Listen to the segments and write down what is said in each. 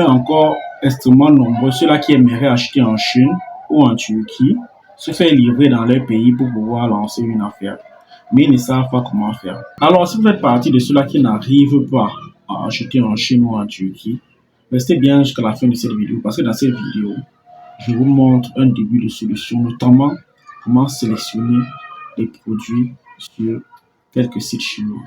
Encore extrêmement nombreux, ceux-là qui aimeraient acheter en Chine ou en Turquie, se faire livrer dans leur pays pour pouvoir lancer une affaire. Mais ils ne savent pas comment faire. Alors, si vous faites partie de ceux-là qui n'arrivent pas à acheter en Chine ou en Turquie, restez bien jusqu'à la fin de cette vidéo parce que dans cette vidéo, je vous montre un début de solution, notamment comment sélectionner les produits sur quelques sites chinois.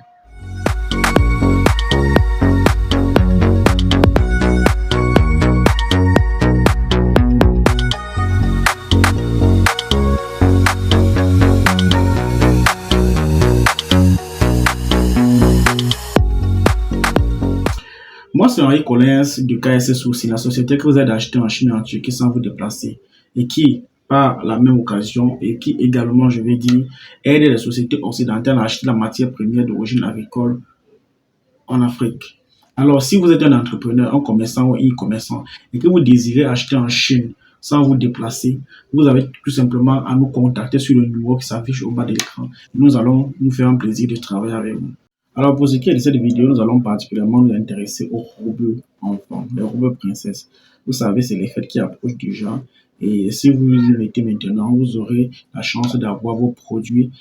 Moi, c'est Henri Collins de KSS aussi, la société que vous aide à acheter en Chine et en Turquie sans vous déplacer et qui, par la même occasion, et qui également, je vais dire, aide les sociétés occidentales à acheter la matière première d'origine agricole en Afrique. Alors, si vous êtes un entrepreneur, un commerçant ou e-commerçant et que vous désirez acheter en Chine sans vous déplacer, vous avez tout simplement à nous contacter sur le numéro qui s'affiche au bas de l'écran. Nous allons nous faire un plaisir de travailler avec vous. Alors, pour ce qui est de cette vidéo, nous allons particulièrement nous intéresser aux robes enfants, les robes princesses. Vous savez, c'est les fêtes qui approchent déjà. Et si vous y mettez maintenant, vous aurez la chance d'avoir vos produits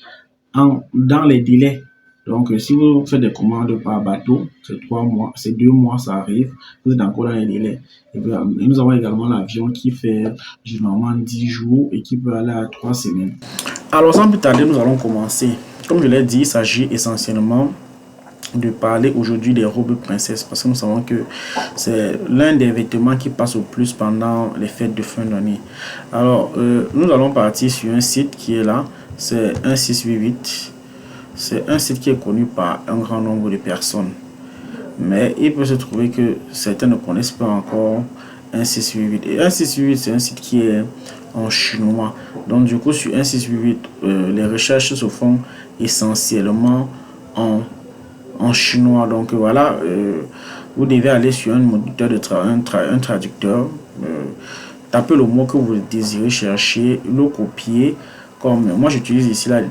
dans les délais. Donc, si vous faites des commandes par bateau, c'est 3 mois, c'est 2 mois, ça arrive. Vous êtes encore dans les délais. Et nous avons également l'avion qui fait généralement 10 jours et qui peut aller à 3 semaines. Alors, sans plus tarder, nous allons commencer. Comme je l'ai dit, il s'agit essentiellement de parler aujourd'hui des robes princesses parce que nous savons que c'est l'un des vêtements qui passe au plus pendant les fêtes de fin d'année. Alors, nous allons partir sur un site qui est là, c'est 1688. C'est un site qui est connu par un grand nombre de personnes. Mais il peut se trouver que certains ne connaissent pas encore 1688. Et 1688, c'est un site qui est en chinois. Donc, du coup, sur 1688, les recherches se font essentiellement en chinois. Donc, voilà, vous devez aller sur un moteur de un traducteur, taper le mot que vous désirez chercher, le copier. Comme moi j'utilise ici la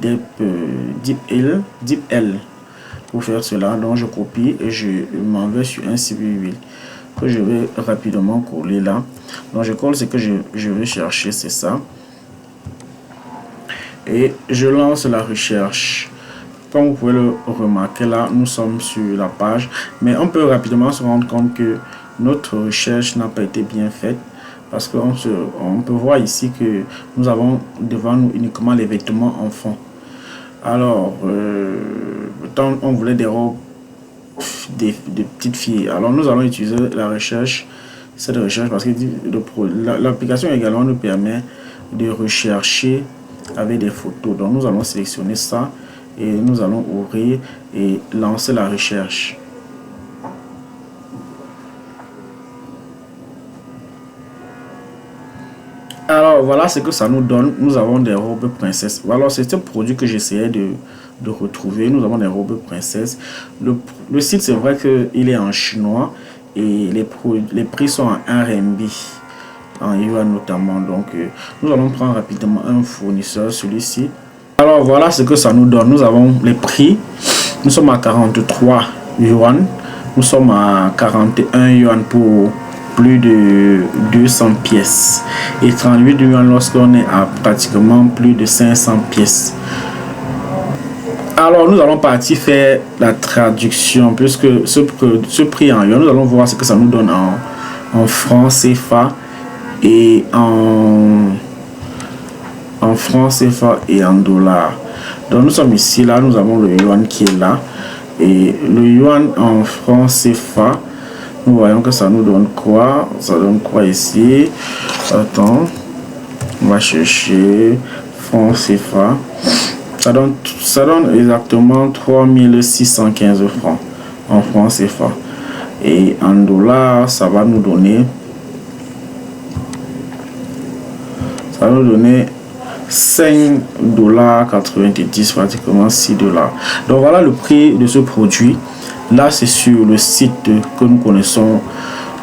DeepL pour faire cela, donc je copie et je m'en vais sur un civil que je vais rapidement coller là. Donc je colle ce que je vais chercher, c'est ça, et je lance la recherche. Comme vous pouvez le remarquer là, nous sommes sur la page, mais on peut rapidement se rendre compte que notre recherche n'a pas été bien faite. Parce qu'on peut voir ici que nous avons devant nous uniquement les vêtements enfants. Alors, on voulait des robes de petites filles. Alors, nous allons utiliser la recherche, cette recherche, parce que l'application également nous permet de rechercher avec des photos. Donc, nous allons sélectionner ça et nous allons ouvrir et lancer la recherche. Alors voilà ce que ça nous donne. Nous avons des robes princesses. Alors c'est un produit que j'essayais de retrouver. Nous avons des robes princesses. Le site, c'est vrai qu'il est en chinois et les prix sont en RMB, en yuan notamment. Donc nous allons prendre rapidement un fournisseur, celui-ci. Alors voilà ce que ça nous donne. Nous avons les prix. Nous sommes à 43 yuan. Nous sommes à 41 yuan pour plus de 200 pièces et 38 yuan lorsqu'on est à pratiquement plus de 500 pièces. Alors nous allons partir faire la traduction puisque ce prix en yuan, nous allons voir ce que ça nous donne en francs CFA et en francs CFA et en dollars. Donc nous sommes ici, là nous avons le yuan qui est là et le yuan en francs CFA. Nous voyons que ça nous donne quoi? Ça donne quoi ici? Attends, on va chercher francs CFA. Ça donne exactement 3615 francs en francs CFA. Et en dollars, ça va nous donner 5,90 $, pratiquement 6 $. Donc voilà le prix de ce produit. Là, c'est sur le site que nous connaissons,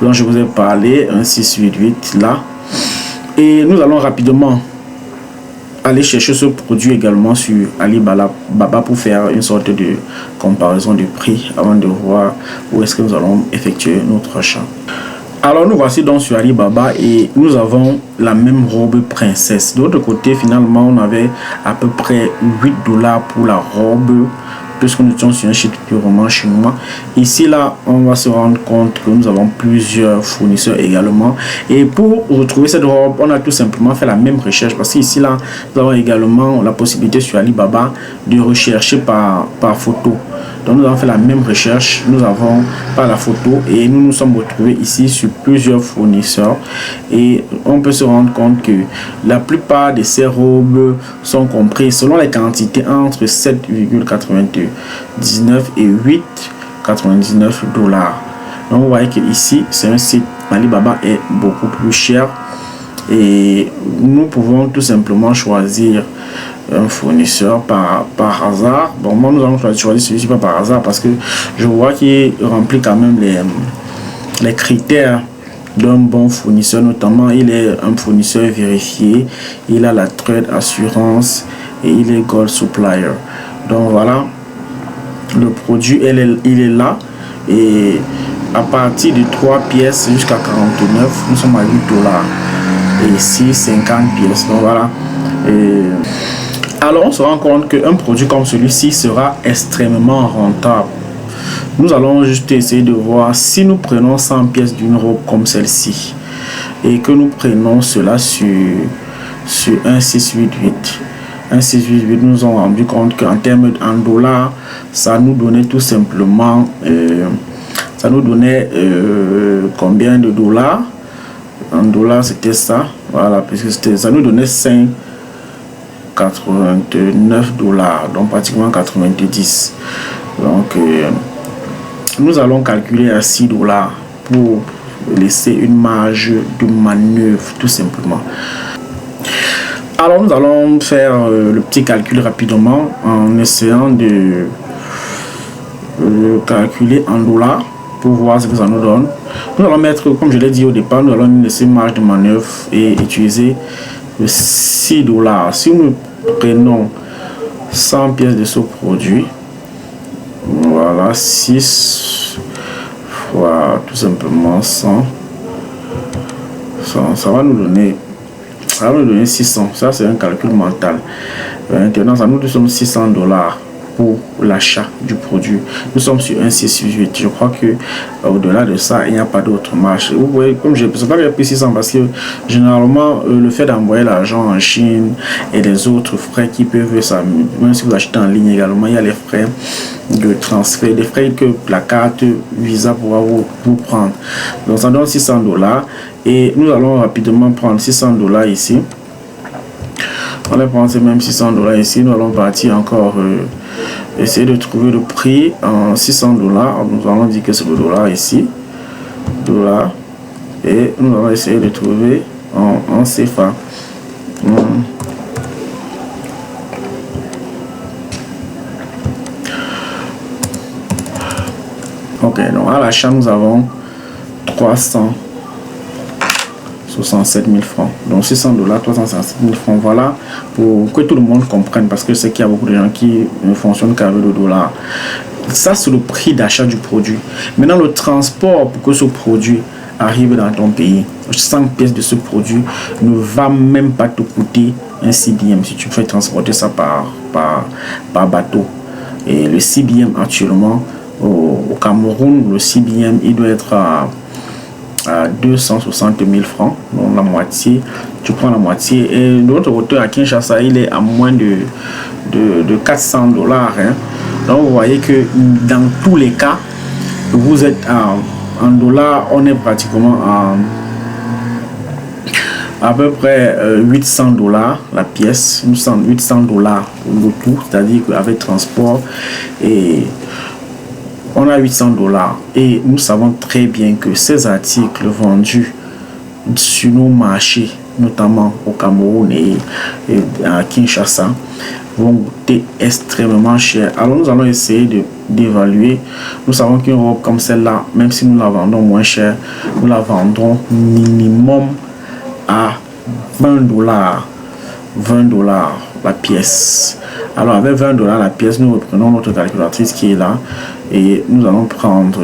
dont je vous ai parlé, 1688 là. Et nous allons rapidement aller chercher ce produit également sur Alibaba pour faire une sorte de comparaison de prix avant de voir où est-ce que nous allons effectuer notre achat. Alors nous voici donc sur Alibaba et nous avons la même robe princesse. De l'autre côté, finalement, on avait à peu près 8 dollars pour la robe, puisque nous sommes sur un site purement chinois. Ici, là, on va se rendre compte que nous avons plusieurs fournisseurs également. Et pour retrouver cette robe, on a tout simplement fait la même recherche. Parce qu'ici, là, nous avons également la possibilité sur Alibaba de rechercher par photo. Donc nous avons fait la même recherche, nous avons pas la photo et nous nous sommes retrouvés ici sur plusieurs fournisseurs et on peut se rendre compte que la plupart de ces robes sont comprises selon les quantités entre 7,99 et 8,99 dollars. Donc vous voyez que ici c'est un site Alibaba est beaucoup plus cher et nous pouvons tout simplement choisir un fournisseur par hasard. Bon, moi nous allons choisir celui-ci pas par hasard parce que je vois qu'il remplit quand même les critères d'un bon fournisseur, notamment il est un fournisseur vérifié, il a la trade assurance et il est gold supplier. Donc voilà, le produit il est là et à partir de 3 pièces jusqu'à 49 nous sommes à 8 dollars et ici 50 pièces. Donc voilà. Alors on se rend compte qu'un produit comme celui-ci sera extrêmement rentable. Nous allons juste essayer de voir si nous prenons 100 pièces d'une robe comme celle-ci et que nous prenons cela sur 1688. 1688, nous nous avons rendu compte qu'en termes en dollars, ça nous donnait tout simplement ça nous donnait combien de dollars? En dollars c'était ça, voilà, puisque ça nous donnait 5,89 dollars, donc pratiquement 90. Donc nous allons calculer à 6 dollars pour laisser une marge de manœuvre tout simplement. Alors nous allons faire le petit calcul rapidement en essayant de calculer en dollars pour voir ce que ça nous donne. Nous allons mettre, comme je l'ai dit au départ, nous allons laisser marge de manœuvre et utiliser le 6 dollars. Si nous prenons 100 pièces de ce produit, voilà, 6 fois tout simplement 100, ça va nous donner 600. Ça c'est un calcul mental. Maintenant ça nous sommes 600 dollars pour l'achat du produit. Nous sommes sur un 6,8. Je crois que au-delà de ça, il n'y a pas d'autre marge. Vous voyez, comme je ne sais pas qu'il y a plus 600 parce que généralement, le fait d'envoyer l'argent en Chine et les autres frais qui peuvent, ça, même si vous achetez en ligne également, il y a les frais de transfert, les frais que la carte Visa pourra vous prendre. Donc ça donne 600 dollars et nous allons rapidement prendre 600 dollars ici. On va prendre ces mêmes 600 dollars ici. Nous allons partir encore essayer de trouver le prix en 600 dollars. Nous allons dire que c'est le dollar ici. Dollar. Et nous allons essayer de trouver en CFA. Ok, donc à l'achat, nous avons 367 000 francs. Donc 600 dollars, 367 000 francs. Voilà, pour que tout le monde comprenne, parce que je sais qu'il y a beaucoup de gens qui ne fonctionnent qu'avec le dollar. Ça, c'est le prix d'achat du produit. Maintenant, le transport pour que ce produit arrive dans ton pays, 100 pièces de ce produit ne va même pas te coûter un CBM si tu fais transporter ça par bateau. Et le CBM actuellement, au Cameroun, le CBM, il doit être à 260 000 francs, donc la moitié. Tu prends la moitié et de l'autre côté à Kinshasa il est à moins de 400 dollars, hein. Donc vous voyez que dans tous les cas vous êtes en dollars, on est pratiquement à peu près 800 dollars la pièce, 800 dollars le tout, c'est-à-dire qu'avec transport et on a 800 dollars et nous savons très bien que ces articles vendus sur nos marchés, notamment au Cameroun et à Kinshasa, vont coûter extrêmement cher. Alors nous allons essayer d'évaluer. Nous savons qu'une robe comme celle-là, même si nous la vendons moins cher, nous la vendrons minimum à 20 dollars. 20 dollars la pièce. Alors avec 20 dollars la pièce, nous reprenons notre calculatrice qui est là et nous allons prendre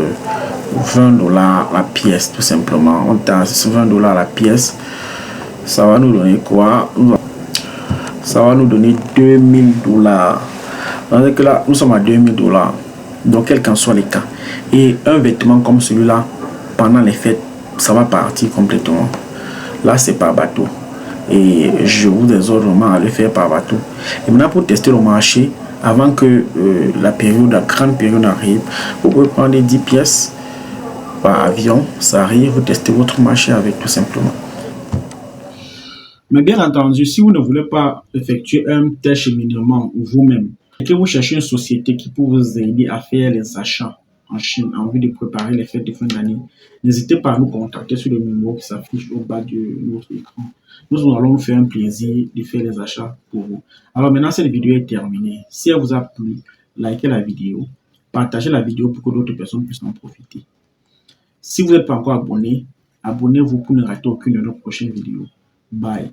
$20 la pièce, tout simplement. On taxe $20 la pièce. Ça va nous donner quoi? Ça va nous donner $2000. Donc là, nous sommes à $2000. Donc, quel qu'en soit les cas. Et un vêtement comme celui-là, pendant les fêtes, ça va partir complètement. Là, c'est par bateau. Et je vous exhorte vraiment à le faire par bateau. Et maintenant, pour tester le marché, avant que la grande période arrive, vous pouvez prendre les 10 pièces par avion. Ça arrive, vous testez votre marché avec, tout simplement. Mais bien entendu, si vous ne voulez pas effectuer un tel cheminement vous-même, et que vous cherchez une société qui peut vous aider à faire les achats en Chine en vue de préparer les fêtes de fin d'année, n'hésitez pas à nous contacter sur le numéro qui s'affiche au bas de notre écran. Nous allons nous faire un plaisir de faire les achats pour vous. Alors maintenant, cette vidéo est terminée. Si elle vous a plu, likez la vidéo, partagez la vidéo pour que d'autres personnes puissent en profiter. Si vous n'êtes pas encore abonné, abonnez-vous pour ne rater aucune de nos prochaines vidéos. Bye.